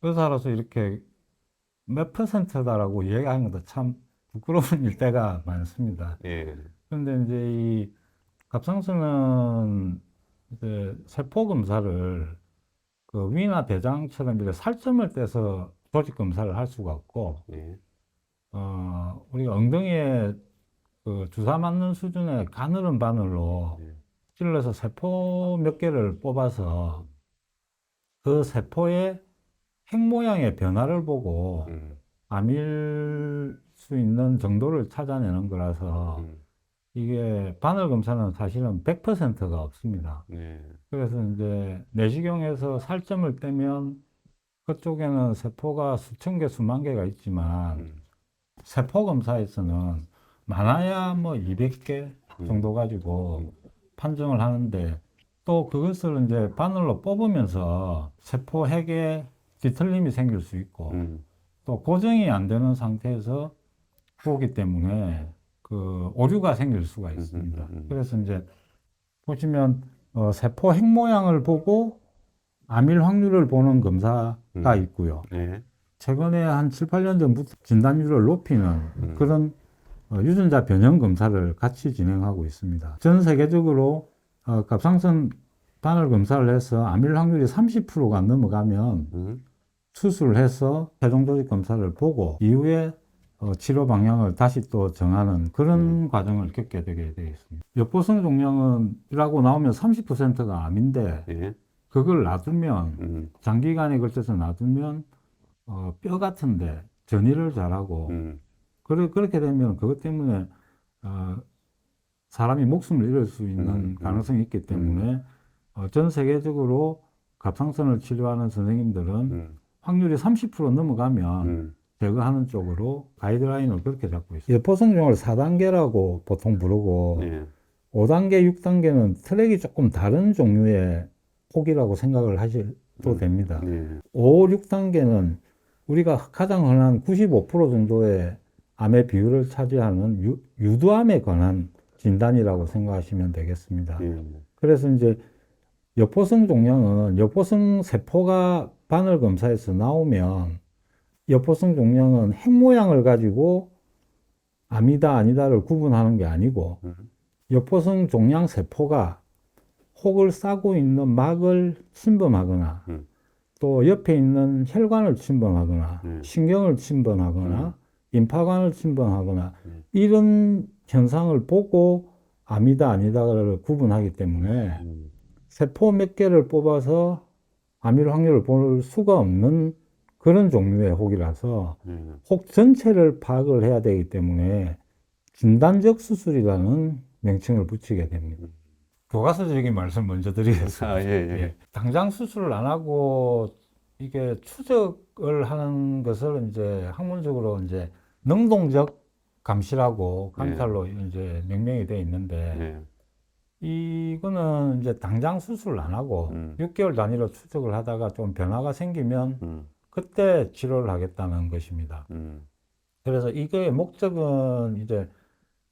의사로서 이렇게 몇 퍼센트다라고 얘기하는 것도 참 부끄러운 일대가 많습니다. 예. 그런데 이제 이 갑상선은 이제 세포 검사를 그 위나 대장처럼 이렇게 살점을 떼서 조직 검사를 할 수가 없고, 예. 우리가 엉덩이에 그 주사 맞는 수준의 가늘은 바늘로 예. 찔러서 세포 몇 개를 뽑아서 그 세포의 핵 모양의 변화를 보고 음. 암일 수 있는 정도를 찾아내는 거라서 음. 이게 바늘 검사는 사실은 100%가 없습니다. 네. 그래서 이제 내시경에서 살점을 떼면 그쪽에는 세포가 수천 개, 수만 개가 있지만 음. 세포 검사에서는 많아야 뭐 200개 정도 가지고 판정을 하는데 또 그것을 이제 바늘로 뽑으면서 세포 핵에 뒤틀림이 생길 수 있고 음. 또 고정이 안 되는 상태에서 보기 때문에 그 오류가 생길 수가 있습니다. 그래서 이제 보시면 세포 핵 모양을 보고 암일 확률을 보는 검사가 있고요. 예. 최근에 한 7, 8년 전부터 진단율을 높이는 그런 유전자 변형 검사를 같이 진행하고 있습니다. 전 세계적으로 갑상선 바늘 검사를 해서 암일 확률이 30%가 넘어가면 음. 수술을 해서 세동 조직 검사를 보고 이후에 치료 방향을 다시 또 정하는 그런 과정을 겪게 되게 되어 있습니다. 엽보성 종양은이라고 나오면 30%가 암인데 예. 그걸 놔두면 장기간에 걸쳐서 놔두면 뼈 같은데 전이를 잘하고 그렇게 되면 그것 때문에 어, 사람이 목숨을 잃을 수 있는 가능성이 있기 때문에 전 세계적으로 갑상선을 치료하는 선생님들은 확률이 30% 넘어가면 제거하는 쪽으로 가이드라인을 그렇게 잡고 있어요. 포성종을 4단계라고 보통 부르고 예. 5단계, 6단계는 트랙이 조금 다른 종류의 혹이라고 생각을 하셔도 됩니다. 예. 5, 6단계는 우리가 가장 흔한 95% 정도의 암의 비율을 차지하는 유두암에 관한 진단이라고 생각하시면 되겠습니다. 예. 그래서 이제 여포성 종양은 여포성 세포가 바늘 검사에서 나오면 여포성 종양은 핵 모양을 가지고 암이다 아니다를 구분하는 게 아니고 여포성 종양 세포가 혹을 싸고 있는 막을 침범하거나 또 옆에 있는 혈관을 침범하거나 신경을 침범하거나 임파관을 침범하거나 이런 현상을 보고 암이다 아니다를 구분하기 때문에 세포 몇 개를 뽑아서 암일 확률을 볼 수가 없는 그런 종류의 혹이라서 혹 전체를 파악을 해야 되기 때문에 진단적 수술이라는 명칭을 붙이게 됩니다. 교과서적인 말씀 먼저 드리겠습니다. 아, 예, 예. 예. 당장 수술을 안 하고 이게 추적을 하는 것을 이제 학문적으로 이제 능동적 감시라고 감찰로 이제 명명이 되어 있는데 이거는 이제 당장 수술을 안 하고 6개월 단위로 추적을 하다가 좀 변화가 생기면 그때 치료를 하겠다는 것입니다. 그래서 이거의 목적은 이제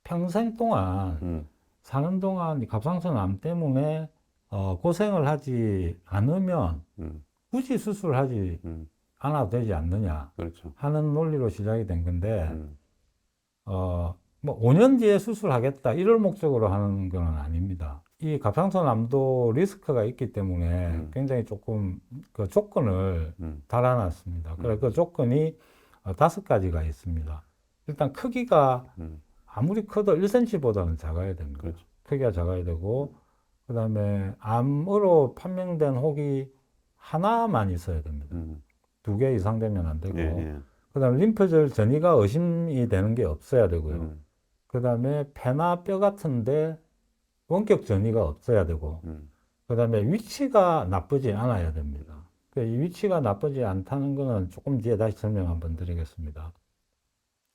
평생 동안 사는 동안 이 갑상선 암 때문에 고생을 하지 않으면 굳이 수술을 하지 않아도 되지 않느냐 그렇죠. 하는 논리로 시작이 된 건데 뭐 5년 뒤에 수술하겠다 이럴 목적으로 하는 건 아닙니다. 이 갑상선 암도 리스크가 있기 때문에 굉장히 조금 그 조건을 달아놨습니다. 그래서 그 조건이 5가지가 있습니다. 일단 크기가 아무리 커도 1cm보다는 작아야 됩니다. 그렇죠. 크기가 작아야 되고, 그 다음에 암으로 판명된 혹이 하나만 있어야 됩니다. 2개 이상 되면 안 되고, 예, 예. 그 다음에 림프절 전이가 의심이 되는 게 없어야 되고요. 그 다음에 폐나 뼈 같은데 원격 전이가 없어야 되고, 그 다음에 위치가 나쁘지 않아야 됩니다. 이 위치가 나쁘지 않다는 거는 조금 뒤에 다시 설명 한번 드리겠습니다.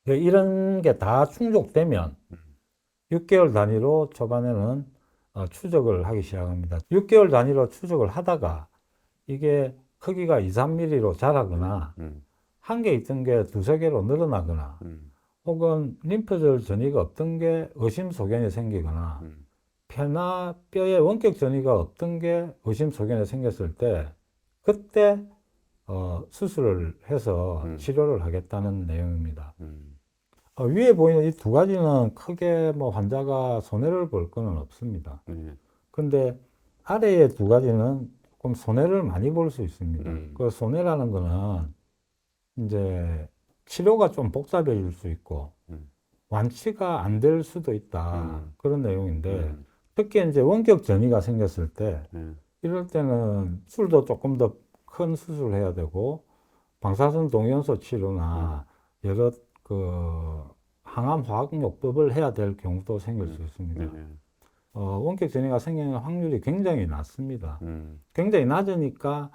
이런 게 다 충족되면 6개월 단위로 초반에는 추적을 하기 시작합니다. 6개월 단위로 추적을 하다가 이게 크기가 2, 3mm로 자라거나 한 개 있던 게 2, 3개로 늘어나거나 혹은 림프절 전이가 없던 게 의심소견이 생기거나 폐나 뼈에 원격 전이가 없던 게 의심소견이 생겼을 때 그때 수술을 해서 치료를 하겠다는 내용입니다. 위에 보이는 이 두 가지는 크게 뭐 환자가 손해를 볼 거는 없습니다. 근데 아래의 두 가지는 조금 손해를 많이 볼 수 있습니다. 그 손해라는 거는 이제 치료가 좀 복잡해질 수 있고 완치가 안 될 수도 있다. 그런 내용인데 특히 이제 원격 전이가 생겼을 때 이럴 때는 수술도 조금 더 큰 수술을 해야 되고 방사선 동연소 치료나 여러 그 항암 화학요법을 해야 될 경우도 생길 수 있습니다. 원격 전이가 생기는 확률이 굉장히 낮습니다. 굉장히 낮으니까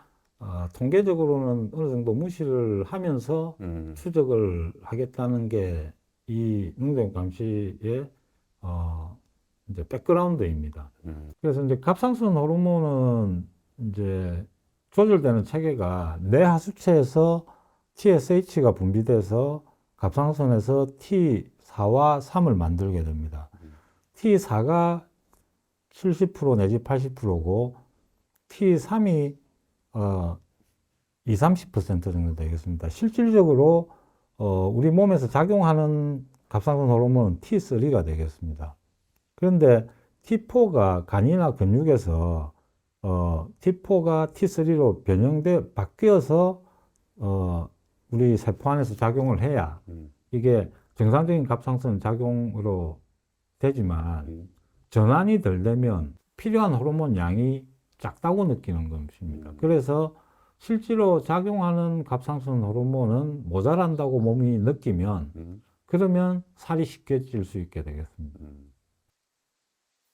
통계적으로는 어느 정도 무시를 하면서 추적을 하겠다는 게 이 능동 감시의 이제 백그라운드입니다. 그래서 이제 갑상선 호르몬은 이제 조절되는 체계가 뇌 하수체에서 TSH가 분비돼서 갑상선에서 T4와 3을 만들게 됩니다. T4가 70% 내지 80%고 T3이 20-30% 정도 되겠습니다. 실질적으로 우리 몸에서 작용하는 갑상선 호르몬은 T3가 되겠습니다. 그런데 T4가 간이나 근육에서 T4가 T3로 바뀌어서 우리 세포 안에서 작용을 해야 이게 정상적인 갑상선 작용으로 되지만 전환이 덜 되면 필요한 호르몬 양이 작다고 느끼는 것입니다. 그래서 실제로 작용하는 갑상선 호르몬은 모자란다고 몸이 느끼면 그러면 살이 쉽게 찔 수 있게 되겠습니다.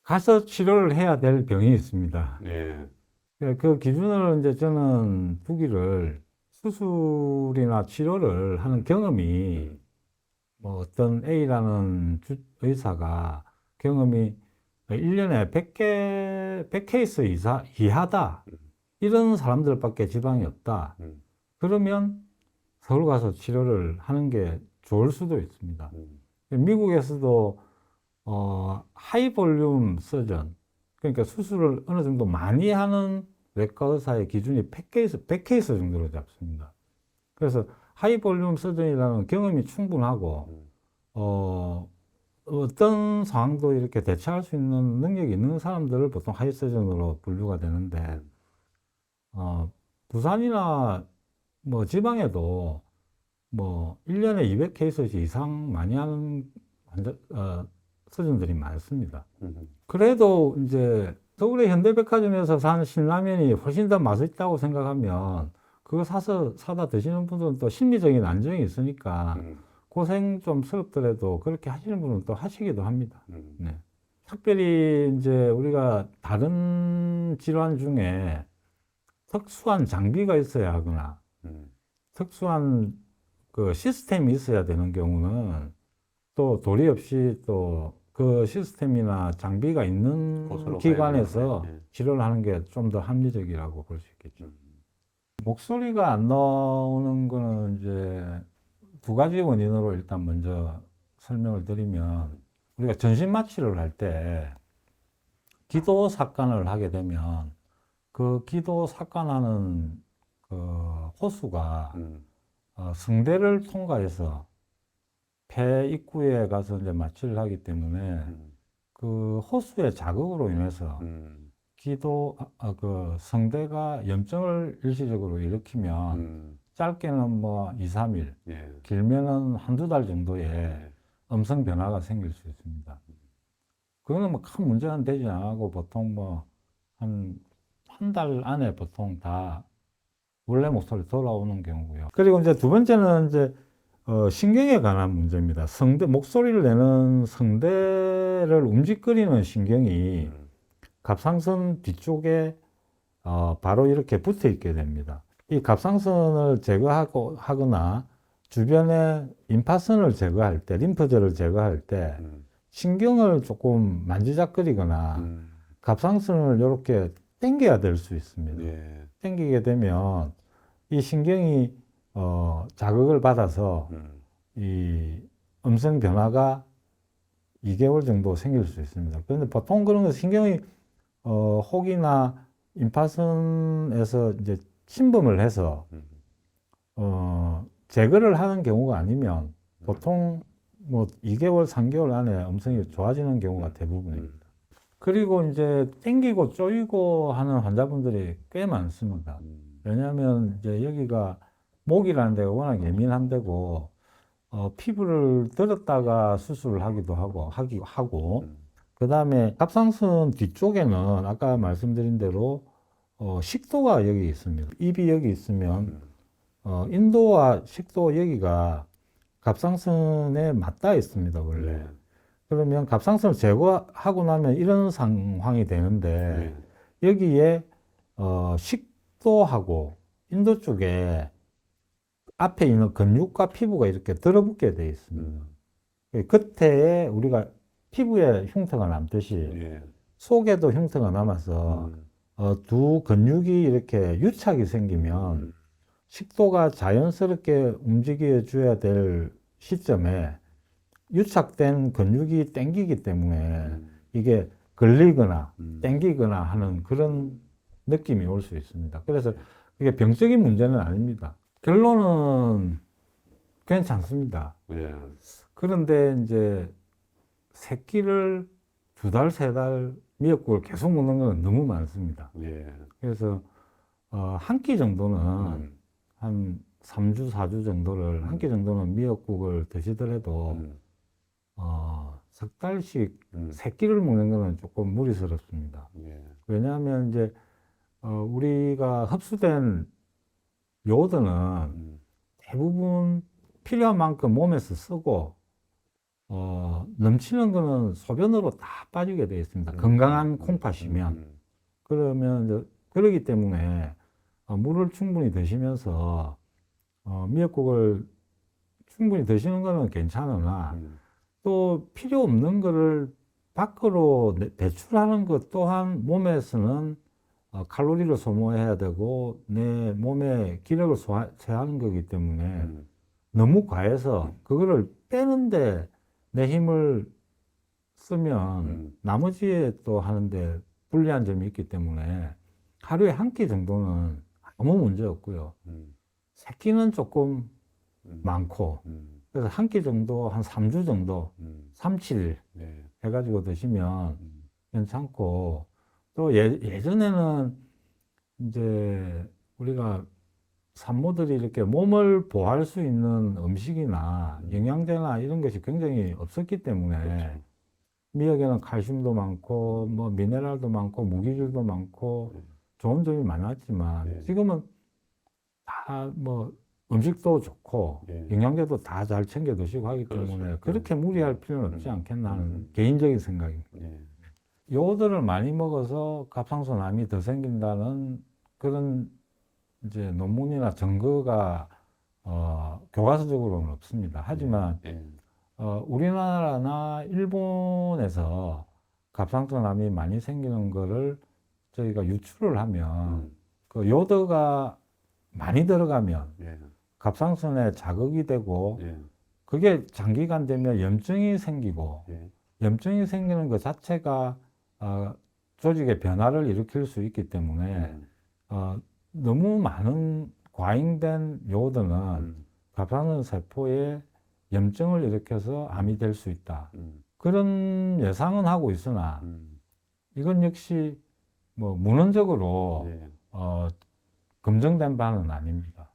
가서 치료를 해야 될 병이 있습니다. 그 기준을 이제 저는 두기를 수술이나 치료를 하는 경험이 뭐 어떤 A라는 의사가 경험이 1년에 100케이스 이하다. 이런 사람들밖에 지방이 없다. 그러면 서울 가서 치료를 하는 게 좋을 수도 있습니다. 미국에서도 하이 볼륨 서전, 그러니까 수술을 어느 정도 많이 하는 외과 의사의 기준이 100케이스 정도로 잡습니다. 그래서 하이 볼륨 서전이라는 경험이 충분하고 어떤 상황도 이렇게 대처할 수 있는 능력이 있는 사람들을 보통 하이 서전으로 분류가 되는데 부산이나 뭐 지방에도 뭐 1년에 200케이스 이상 많이 하는 서전들이 많습니다. 그래도 이제 서울의 현대백화점에서 사는 신라면이 훨씬 더 맛있다고 생각하면 그거 사다 드시는 분들은 또 심리적인 안정이 있으니까 고생 좀 스럽더라도 그렇게 하시는 분은 또 하시기도 합니다. 네. 특별히 이제 우리가 다른 질환 중에 특수한 장비가 있어야 하거나 특수한 그 시스템이 있어야 되는 경우는 또 도리 없이 또 그 시스템이나 장비가 있는 기관에서 치료를 하는 게 좀 더 합리적이라고 볼 수 있겠죠. 목소리가 안 나오는 거는 이제 두 가지 원인으로 일단 먼저 설명을 드리면 우리가 전신 마취를 할 때 기도 삭관을 하게 되면 그 기도 삭관하는 그 호수가 성대를 통과해서 폐 입구에 가서 이제 마취를 하기 때문에 그 호수의 자극으로 인해서 그 성대가 염증을 일시적으로 일으키면 짧게는 뭐 2, 3일, 길면은 한두 달 정도의 음성 변화가 생길 수 있습니다. 그거는 뭐 큰 문제는 되지 않고 보통 뭐 한 달 안에 보통 다 원래 목소리 돌아오는 경우고요. 그리고 이제 두 번째는 이제 신경에 관한 문제입니다. 목소리를 내는 성대를 움직거리는 신경이 갑상선 뒤쪽에 바로 이렇게 붙어 있게 됩니다. 이 갑상선을 하거나 주변에 임파선을 제거할 때, 림프절을 제거할 때 신경을 조금 만지작거리거나 갑상선을 이렇게 당겨야 될 수 있습니다. 당기게 되면 이 신경이 자극을 받아서 이 음성 변화가 2개월 정도 생길 수 있습니다. 그런데 보통 그런 거 신경이 혹이나 임파선에서 이제 침범을 해서 제거를 하는 경우가 아니면 보통 뭐 2개월, 3개월 안에 음성이 좋아지는 경우가 대부분입니다. 그리고 이제 땡기고 쪼이고 하는 환자분들이 꽤 많습니다. 왜냐하면 이제 여기가 목이라는 데가 워낙 예민한 데고, 피부를 들었다가 수술을 하기도 하고, 그 다음에 갑상선 뒤쪽에는 아까 말씀드린 대로, 식도가 여기 있습니다. 입이 여기 있으면, 인도와 식도 여기가 갑상선에 맞닿아 있습니다, 원래. 그러면 갑상선을 제거하고 나면 이런 상황이 되는데, 여기에, 식도하고 인도 쪽에 앞에 있는 근육과 피부가 이렇게 들어붙게 되어 있습니다. 겉에 우리가 피부에 흉터가 남듯이 속에도 흉터가 남아서 두 근육이 이렇게 유착이 생기면 식도가 자연스럽게 움직여 줘야 될 시점에 유착된 근육이 땡기기 때문에 이게 걸리거나 땡기거나 하는 그런 느낌이 올 수 있습니다. 그래서 이게 병적인 문제는 아닙니다. 결론은 괜찮습니다. 그런데 이제 새끼를 2달, 3달 미역국을 계속 먹는 건 너무 많습니다. 그래서 한 끼 정도는 한 3주, 4주 정도를 한 끼 정도는 미역국을 드시더라도 석 달씩 세 끼를 먹는 거는 조금 무리스럽습니다. 왜냐하면 이제 우리가 흡수된 요오드는 대부분 필요한 만큼 몸에서 쓰고 넘치는 거는 소변으로 다 빠지게 되어 있습니다. 건강한 콩팥이면. 그러면 이제 그러기 때문에 물을 충분히 드시면서 미역국을 충분히 드시는 거는 괜찮으나 또 필요 없는 거를 밖으로 배출하는 것 또한 몸에서는 칼로리를 소모해야 되고 내 몸에 기력을 소화하는 거기 때문에 너무 과해서 그거를 빼는데 내 힘을 쓰면 나머지에 또 하는데 불리한 점이 있기 때문에 하루에 한 끼 정도는 아무 문제 없고요. 세 끼는 조금 많고 그래서 한 끼 정도 한 3주 정도 3, 7일 해가지고 드시면 괜찮고 또 예전에는 이제 우리가 산모들이 이렇게 몸을 보호할 수 있는 음식이나 영양제나 이런 것이 굉장히 없었기 때문에 미역에는 칼슘도 많고 뭐 미네랄도 많고 무기질도 많고 좋은 점이 많았지만 지금은 다 뭐 음식도 좋고 영양제도 다 잘 챙겨 드시고 하기 때문에 그렇게 무리할 필요는 없지 않겠나 하는 개인적인 생각입니다. 요오드를 많이 먹어서 갑상선암이 더 생긴다는 그런 이제 논문이나 증거가 교과서적으로는 없습니다. 하지만 우리나라나 일본에서 갑상선암이 많이 생기는 거를 저희가 유출을 하면 그 요오드가 많이 들어가면 갑상선에 자극이 되고 그게 장기간 되면 염증이 생기고 염증이 생기는 것 자체가 조직의 변화를 일으킬 수 있기 때문에 너무 많은 과잉된 요오드는 갑상선 세포에 염증을 일으켜서 암이 될 수 있다. 그런 예상은 하고 있으나 이건 역시 뭐 문헌적으로 검증된 바는 아닙니다.